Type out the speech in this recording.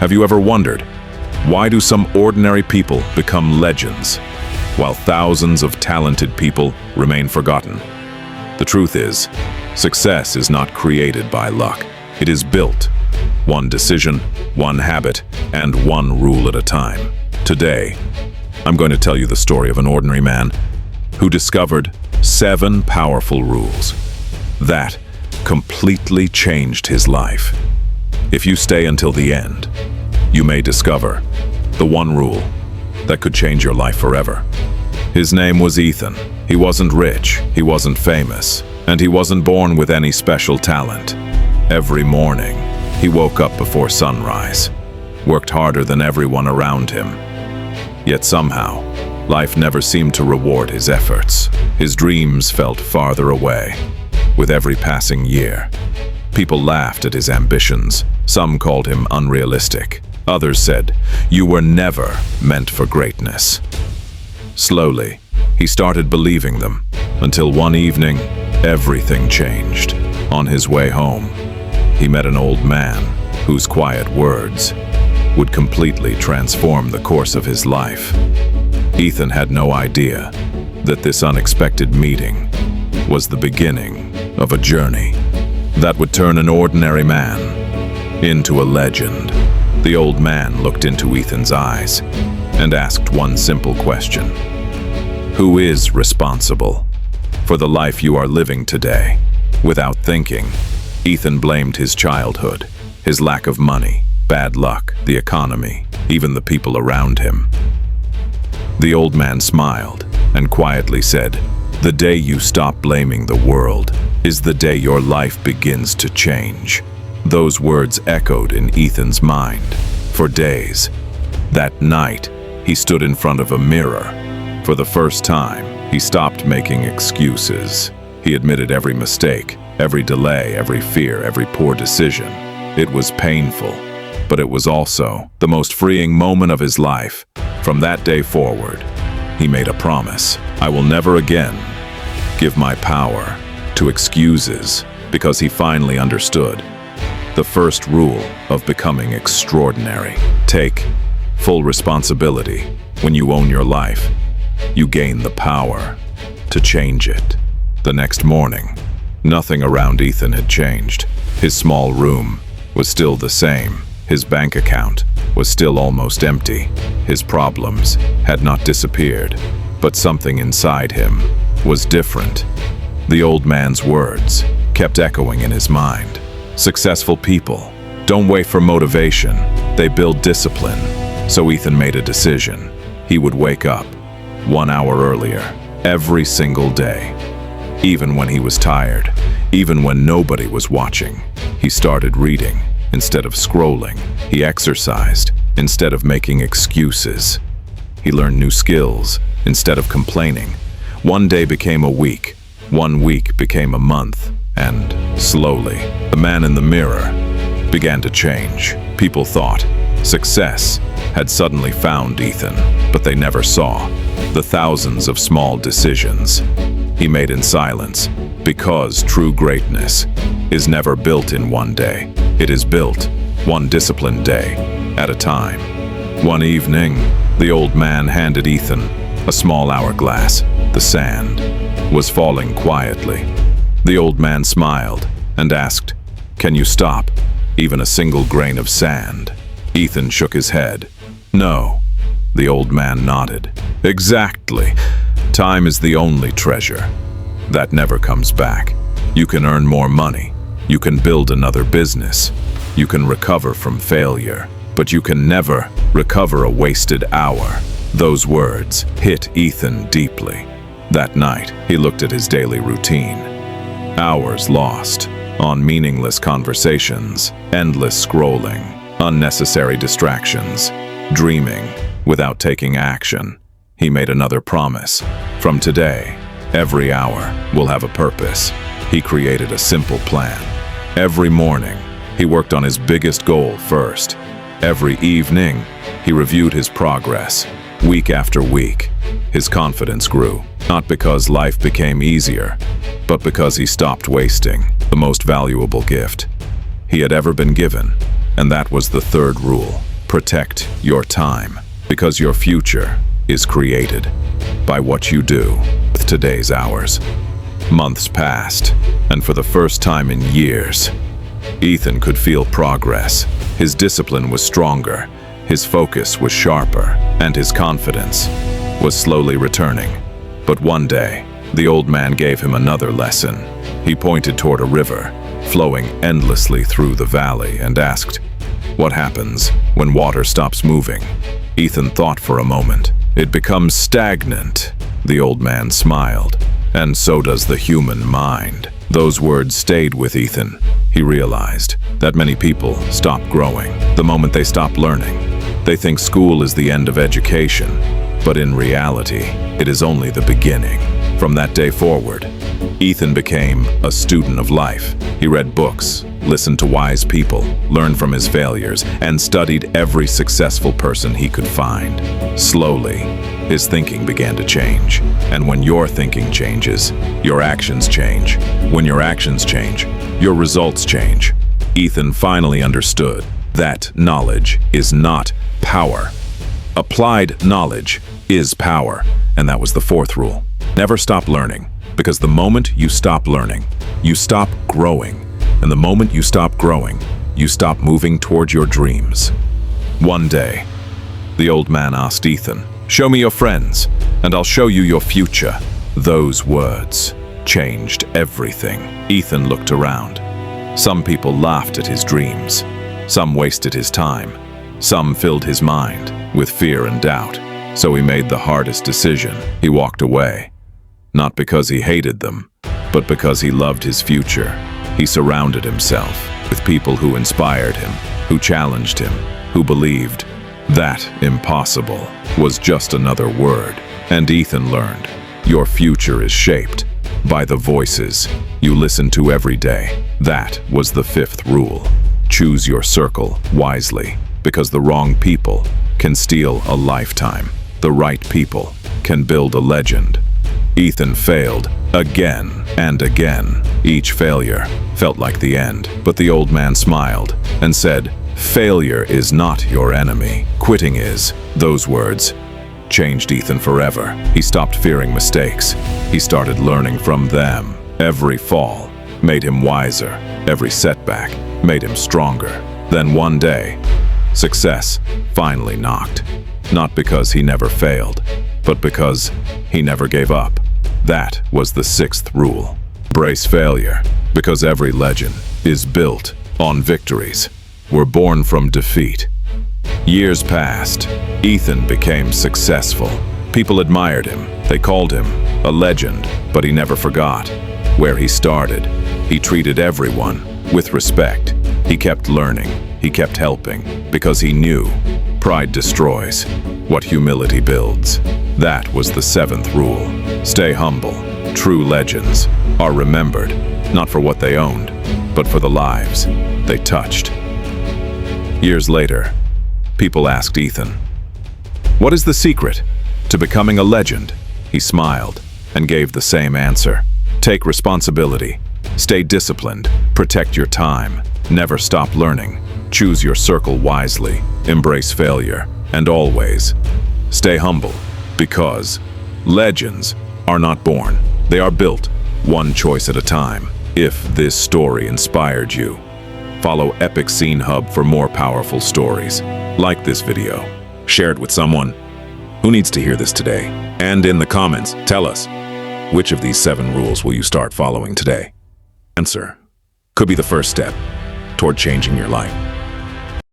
Have you ever wondered, why do some ordinary people become legends, while thousands of talented people remain forgotten? The truth is, success is not created by luck. It is built, one decision, one habit, and one rule at a time. Today, I'm going to tell you the story of an ordinary man who discovered 7 powerful rules that completely changed his life. If you stay until the end, you may discover the one rule that could change your life forever. His name was Ethan. He wasn't rich, he wasn't famous, and he wasn't born with any special talent. Every morning, he woke up before sunrise, worked harder than everyone around him. Yet somehow, life never seemed to reward his efforts. His dreams felt farther away with every passing year. People laughed at his ambitions. Some called him unrealistic. Others said, "You were never meant for greatness." Slowly, he started believing them, until one evening, everything changed. On his way home, he met an old man whose quiet words would completely transform the course of his life. Ethan had no idea that this unexpected meeting was the beginning of a journey that would turn an ordinary man into a legend. The old man looked into Ethan's eyes and asked one simple question: who is responsible for the life you are living today? Without thinking, Ethan blamed his childhood, his lack of money, bad luck, the economy, even the people around him. The old man smiled and quietly said, "The day you stop blaming the world is the day your life begins to change." Those words echoed in Ethan's mind for days. That night, he stood in front of a mirror. For the first time, he stopped making excuses. He admitted every mistake, every delay, every fear, every poor decision. It was painful, but it was also the most freeing moment of his life. From that day forward, he made a promise: I will never again give my power to excuses, because he finally understood the first rule of becoming extraordinary. Take full responsibility. When you own your life, you gain the power to change it. The next morning, nothing around Ethan had changed. His small room was still the same. His bank account was still almost empty. His problems had not disappeared, but something inside him was different. The old man's words kept echoing in his mind. Successful people don't wait for motivation, they build discipline. So Ethan made a decision. He would wake up 1 hour earlier every single day. Even when he was tired, even when nobody was watching, he started reading instead of scrolling. He exercised instead of making excuses. He learned new skills instead of complaining. One day became a week, 1 week became a month, and slowly, the man in the mirror began to change. People thought success had suddenly found Ethan, but they never saw the thousands of small decisions he made in silence, because true greatness is never built in one day. It is built one disciplined day at a time. One evening, the old man handed Ethan a small hourglass. The sand was falling quietly. The old man smiled and asked, "Can you stop even a single grain of sand?" Ethan shook his head. "No." The old man nodded. "Exactly. Time is the only treasure that never comes back. You can earn more money. You can build another business. You can recover from failure, but you can never recover a wasted hour." Those words hit Ethan deeply. That night, he looked at his daily routine. Hours lost on meaningless conversations, endless scrolling, unnecessary distractions, dreaming without taking action. He made another promise. From today, every hour will have a purpose. He created a simple plan. Every morning, he worked on his biggest goal first. Every evening, he reviewed his progress. Week after week, his confidence grew, not because life became easier, but because he stopped wasting the most valuable gift he had ever been given, and that was the third rule. Protect your time, because your future is created by what you do with today's hours. Months passed, and for the first time in years, Ethan could feel progress. His discipline was stronger, his focus was sharper, and his confidence was slowly returning. But one day, the old man gave him another lesson. He pointed toward a river, flowing endlessly through the valley, and asked, "What happens when water stops moving?" Ethan thought for a moment. "It becomes stagnant," the old man smiled. "And so does the human mind." Those words stayed with Ethan. He realized that many people stop growing the moment they stop learning. They think school is the end of education, but in reality, it is only the beginning. From that day forward, Ethan became a student of life. He read books, listened to wise people, learned from his failures, and studied every successful person he could find. Slowly, his thinking began to change. And when your thinking changes, your actions change. When your actions change, your results change. Ethan finally understood that knowledge is not power. Applied knowledge is power. And that was the fourth rule. Never stop learning, because the moment you stop learning, you stop growing. And the moment you stop growing, you stop moving toward your dreams. One day, the old man asked Ethan, "Show me your friends, and I'll show you your future." Those words changed everything. Ethan looked around. Some people laughed at his dreams. Some wasted his time. Some filled his mind with fear and doubt. So he made the hardest decision. He walked away. Not because he hated them, but because he loved his future. He surrounded himself with people who inspired him, who challenged him, who believed that impossible was just another word. And Ethan learned, your future is shaped by the voices you listen to every day. That was the fifth rule. Choose your circle wisely, because the wrong people can steal a lifetime. The right people can build a legend. Ethan failed again and again. Each failure felt like the end, but the old man smiled and said, "Failure is not your enemy. Quitting is." Those words changed Ethan forever. He stopped fearing mistakes. He started learning from them. Every fall made him wiser. Every setback made him stronger. Then one day, success finally knocked. Not because he never failed, but because he never gave up. That was the sixth rule. Embrace failure, because every legend is built on victories. We're born from defeat. Years passed. Ethan became successful. People admired him. They called him a legend, but he never forgot where he started. He treated everyone with respect. He kept learning. He kept helping, because he knew pride destroys what humility builds. That was the seventh rule. Stay humble. True legends are remembered, not for what they owned, but for the lives they touched. Years later, people asked Ethan, "What is the secret to becoming a legend?" He smiled and gave the same answer. Take responsibility. Stay disciplined. Protect your time. Never stop learning. Choose your circle wisely. Embrace failure. And always stay humble, because legends are not born. They are built, one choice at a time. If this story inspired you, follow Epic Scene Hub for more powerful stories. Like this video. Share it with someone who needs to hear this today. And in the comments, tell us, which of these 7 rules will you start following today? Answer could be the first step toward changing your life.